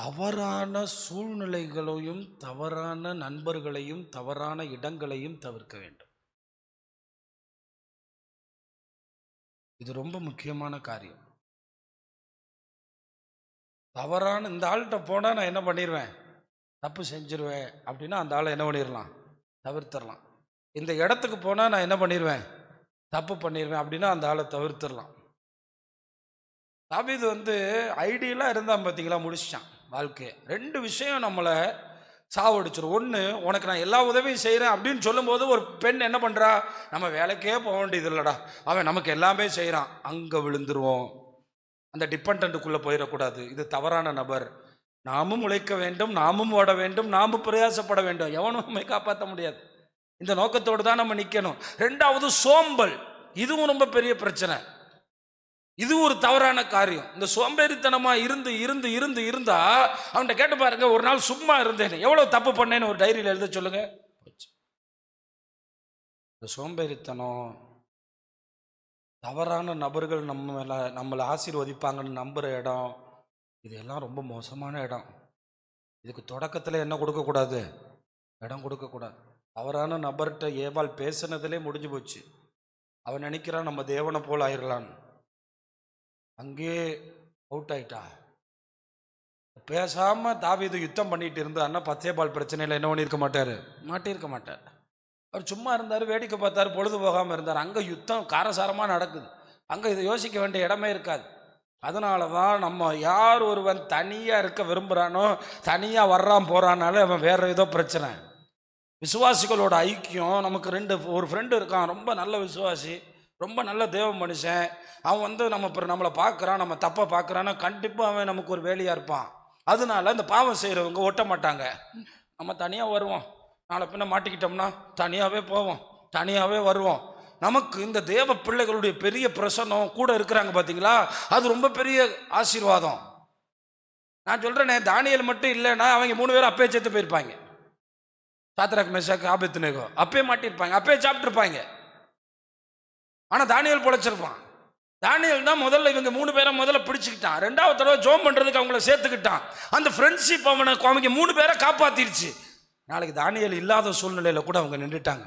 தவறான சூழ்நிலைகளையும் தவறான நண்பர்களையும் தவறான இடங்களையும் தவிர்க்க வேண்டும். இது ரொம்ப முக்கியமான காரியம். தவறான இந்த ஆள்கிட்ட போனால் நான் என்ன பண்ணிடுவேன், தப்பு செஞ்சிருவேன் அப்படின்னா அந்த ஆளை என்ன பண்ணிடலாம், தவிர்த்திடலாம். இந்த இடத்துக்கு போனால் நான் என்ன பண்ணிடுவேன், தப்பு பண்ணிடுவேன் அப்படின்னா அந்த ஆளை தவிர்த்திடலாம். தாவீது ஐடியெல்லாம் இருந்தான் பார்த்தீங்களா, முடிச்சிட்டான் வாழ்க்கையை. ரெண்டு விஷயம் நம்மளை சாவடிச்சிடும். ஒன்று, உனக்கு நான் எல்லா உதவியும் செய்கிறேன் அப்படின்னு சொல்லும்போது ஒரு பெண் என்ன பண்ணுறா, நம்ம வேலைக்கே போக வேண்டியது இல்லைடா, அவன் நமக்கு எல்லாமே செய்கிறான், அங்கே விழுந்துருவோம். அந்த டிபெண்ட்டுக்குள்ளே போயிடக்கூடாது. இது தவறான நபர். நாமும் உழைக்க வேண்டும், நாமும் ஓட வேண்டும், நாமும் பிரயாசப்பட வேண்டும். எவனும் நம்மை காப்பாற்ற முடியாது. இந்த நோக்கத்தோடு தான் நம்ம நிற்கணும். ரெண்டாவது, சோம்பல். இதுவும் ரொம்ப பெரிய பிரச்சனை. இது ஒரு தவறான காரியம். இந்த சோம்பேறித்தனமா இருந்து இருந்து இருந்து இருந்தா அவன்கிட்ட கேட்டு பாருங்க, ஒரு நாள் சும்மா இருந்தேன் எவ்வளவு தப்பு பண்ணேன்னு ஒரு டைரியில் எழுத சொல்லுங்க. இந்த சோம்பேறித்தனம், தவறான நபர்கள் நம்மளை ஆசீர்வதிப்பாங்கன்னு நம்புற இடம், இதெல்லாம் ரொம்ப மோசமான இடம். இதுக்கு தொடக்கத்தில் என்ன கொடுக்கக்கூடாது, இடம் கொடுக்கக்கூடாது. தவறான நபர்கிட்ட ஏவாள் பேசினதுலே முடிஞ்சு போச்சு. அவன் நினைக்கிறான் நம்ம தேவனை போல் ஆயிடலான்னு, அங்கே அவுட் ஆயிட்டா. பேசாம தாவீது யுத்தம் பண்ணிட்டு இருந்தாருன்னா பச்சைபால் பிரச்சனையில் என்ன பண்ணியிருக்க மாட்டார், மாட்டியிருக்க மாட்டார். அவர் சும்மா இருந்தார், வேடிக்கை பார்த்தார், பொழுது போகாமல் இருந்தார். அங்கே யுத்தம் காரசாரமாக நடக்குது. அங்கே இதை யோசிக்க வேண்டிய இடமே இருக்காது. அதனால தான் நம்ம யார் ஒருவன் தனியாக இருக்க விரும்புகிறானோ, தனியாக வர்றான் போகிறானாலும் அவன் வேற ஏதோ பிரச்சனை. விசுவாசிகளோட ஐக்கியம் நமக்கு ஒரு ஃப்ரெண்டு இருக்கான், ரொம்ப நல்ல விசுவாசி, ரொம்ப நல்ல தேவ மனுஷன். அவன் நம்மளை பார்க்குறான், நம்ம தப்பை பார்க்குறான்னா கண்டிப்பாக அவன் நமக்கு ஒரு வேலையாக இருப்பான். அதனால இந்த பாவம் செய்கிறவங்க ஒட்ட மாட்டாங்க. நம்ம தனியாக வருவோம், நாளை பின்ன மாட்டிக்கிட்டோம்னா தனியாகவே போவோம், தனியாகவே வருவோம். நமக்கு இந்த தேவ பிள்ளைகளுடைய பெரிய பிரசன்னம் கூட இருக்கிறாங்க பார்த்தீங்களா, அது ரொம்ப பெரிய ஆசீர்வாதம். நான் சொல்கிறேனே, தானியேல் மட்டும் இல்லைன்னா அவங்க 3 பேரும் அப்பே செத்து போயிருப்பாங்க. சாத்ராக் மேஷாக் ஆபேத்நேகோ அப்பே மாட்டிருப்பாங்க, அப்பே சாப்பிட்டுருப்பாங்க. ஆனால் தானியேல் பொழைச்சிருப்பான். தானியேல் தான் முதல்ல இவங்க 3 பேரை முதல்ல பிடிச்சிக்கிட்டான். 2வது தடவை ஜோம் பண்ணுறதுக்கு அவங்கள சேர்த்துக்கிட்டான். அந்த ஃப்ரெண்ட்ஷிப் அவங்க 3 பேரை காப்பாற்றிருச்சு. நாளைக்கு தானியேல் இல்லாத சூழ்நிலையில் கூட அவங்க நின்றுட்டாங்க.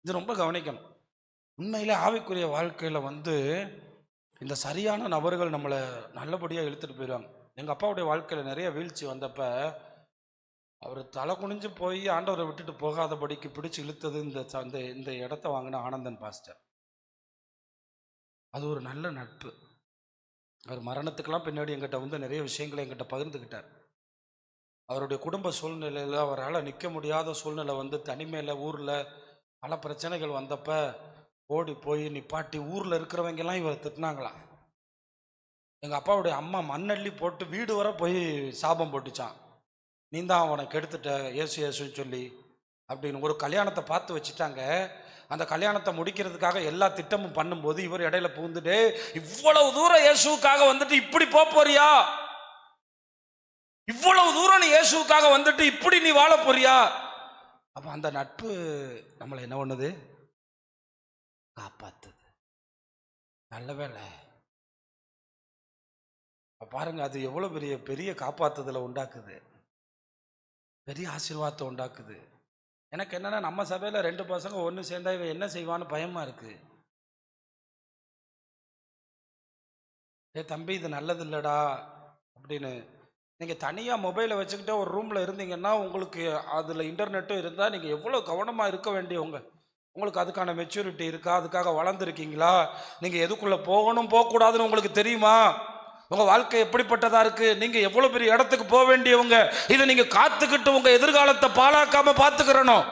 இது ரொம்ப கவனிக்கணும். உண்மையிலே ஆவிக்குரிய வாழ்க்கையில் இந்த சரியான நபர்கள் நம்மளை நல்லபடியாக இழுத்துட்டு போயிடுவாங்க. எங்கள் அப்பாவுடைய வாழ்க்கையில் நிறைய வீழ்ச்சி வந்தப்போ அவர் தலை குனிஞ்சு போய் ஆண்டவரை விட்டுட்டு போகாதபடிக்கு பிடிச்சி இழுத்தது இந்த இடத்த வாங்கின ஆனந்தன் பாஸ்டர். அது ஒரு நல்ல நட்பு. அவர் மரணத்துக்கெல்லாம் பின்னாடி எங்கிட்ட நிறைய விஷயங்களை எங்கிட்ட பகிர்ந்துக்கிட்டார். அவருடைய குடும்ப சூழ்நிலையில் அவரால் நிற்க முடியாத சூழ்நிலை தனிமையில் ஊரில் பல பிரச்சனைகள் வந்தப்போ ஓடி போய் நிப்பாட்டி ஊரில் இருக்கிறவங்கெல்லாம் இவர் திட்டினாங்களாம். எங்கள் அப்பாவுடைய அம்மா மண்ணள்ளி போட்டு வீடு வர போய் சாபம் போட்டுச்சான், நீ தான் அவனை கெடுத்துட்ட ஏசு ஏசுன்னு சொல்லி அப்படின்னு. ஒரு கல்யாணத்தை பார்த்து வச்சுட்டாங்க. அந்த கல்யாணத்தை முடிக்கிறதுக்காக எல்லா திட்டமும் பண்ணும்போது இவர் இடையில புகுந்துட்டு, இவ்வளவு தூரம் இயேசுக்காக இப்படி போறியா, இவ்வளவு தூரம் நீ இயேசுக்காக இப்படி நீ வாழ போறியா? அப்ப அந்த நட்பு நம்மளை என்ன பண்ணுது, காப்பாத்துது. நல்ல வேலை பாருங்க, அது எவ்வளவு பெரிய பெரிய காப்பாத்துதலை உண்டாக்குது, பெரிய ஆசீர்வாதத்தை உண்டாக்குது. எனக்கு என்னன்னா, நம்ம சபையில் 2 பசங்க ஒன்று சேர்ந்தா இவன் என்ன செய்வான்னு பயமா இருக்கு. தம்பி இது நல்லது இல்லடா அப்படின்னு. நீங்கள் தனியாக மொபைலை வச்சுக்கிட்டே ஒரு ரூமில் இருந்தீங்கன்னா உங்களுக்கு அதில் இன்டர்நெட்டும் இருந்தால் நீங்கள் எவ்வளோ கவனமாக இருக்க வேண்டியவங்க. உங்களுக்கு அதுக்கான மெச்சூரிட்டி இருக்கா, அதுக்காக வளர்ந்துருக்கீங்களா, நீங்கள் எதுக்குள்ளே போகணும் போகக்கூடாதுன்னு உங்களுக்கு தெரியுமா, உங்கள் வாழ்க்கை எப்படிப்பட்டதா இருக்கு, நீங்கள் எவ்வளோ பெரிய இடத்துக்கு போக வேண்டியவங்க, இதை நீங்கள் காத்துக்கிட்டு உங்கள் எதிர்காலத்தை பாழாக்காமல் பார்த்துக்கிறணும்.